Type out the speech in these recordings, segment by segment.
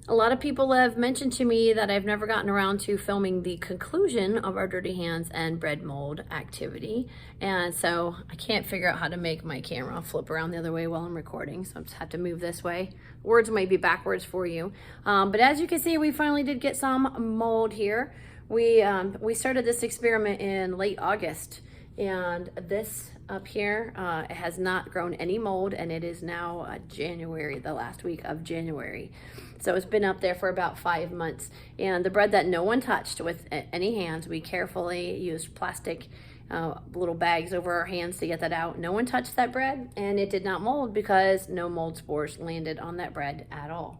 A lot of people have mentioned to me that I've never gotten around to filming the conclusion of our dirty hands and bread mold activity. And so I can't figure out how to make my camera flip around the other way while I'm recording. So I just have to move this way. Words might be backwards for you. But as you can see, we finally did get some mold here. We started this experiment in late August, and this up here it has not grown any mold, and it is now January, the last week of January. So it's been up there for about 5 months. And the bread that no one touched with any hands, we carefully used plastic little bags over our hands to get that out. No one touched that bread, and it did not mold because no mold spores landed on that bread at all.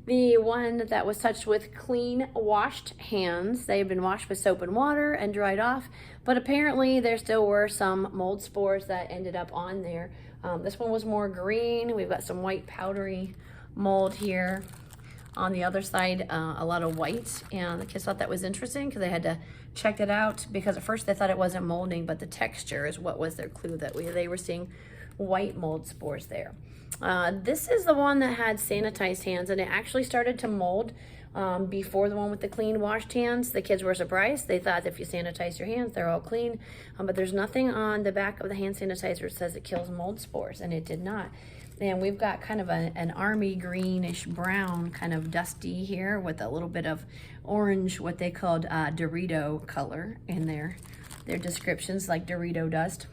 The one that was touched with clean washed hands, they had been washed with soap and water and dried off, but apparently there still were some mold spores that ended up on there. This one was more green. We've got some white powdery mold here. On the other side, a lot of white, and the kids thought that was interesting because they had to check it out, because at first they thought it wasn't molding, but the texture is what was their clue that they were seeing white mold spores there. This is the one that had sanitized hands, and it actually started to mold before the one with the clean washed hands. The kids were surprised. They thought if you sanitize your hands, they're all clean, but there's nothing on the back of the hand sanitizer that says it kills mold spores, and it did not. And we've got kind of an army greenish brown, kind of dusty here with a little bit of orange, what they called Dorito color in their descriptions, like Dorito dust.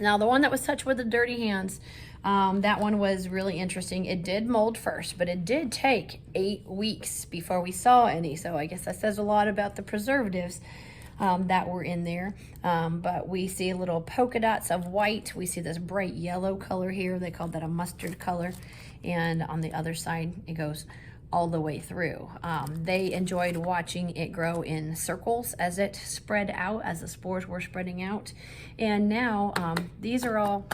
Now the one that was touched with the dirty hands, that one was really interesting. It did mold first, but it did take 8 weeks before we saw any. So I guess that says a lot about the preservatives that were in there. But we see little polka dots of white. We see this bright yellow color here. They called that a mustard color. And on the other side, it goes all the way through. They enjoyed watching it grow in circles as it spread out, as the spores were spreading out. And now these are all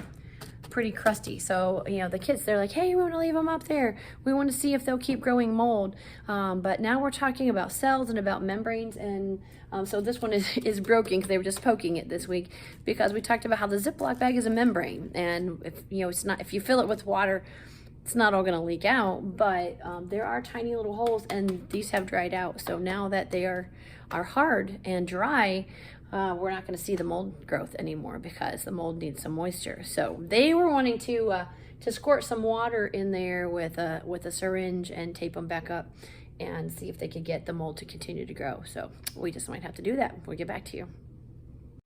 pretty crusty. So, you know, the kids, they're like, hey, we want to leave them up there. We want to see if they'll keep growing mold. But now we're talking about cells and about membranes. And so this one is broken because they were just poking it this week, because we talked about how the Ziploc bag is a membrane. And if, you know, it's not, if you fill it with water, it's not all going to leak out, but there are tiny little holes, and these have dried out. So now that they are hard and dry, we're not going to see the mold growth anymore, because the mold needs some moisture. So they were wanting to squirt some water in there with a syringe and tape them back up and see if they could get the mold to continue to grow. So we just might have to do that. We'll get back to you.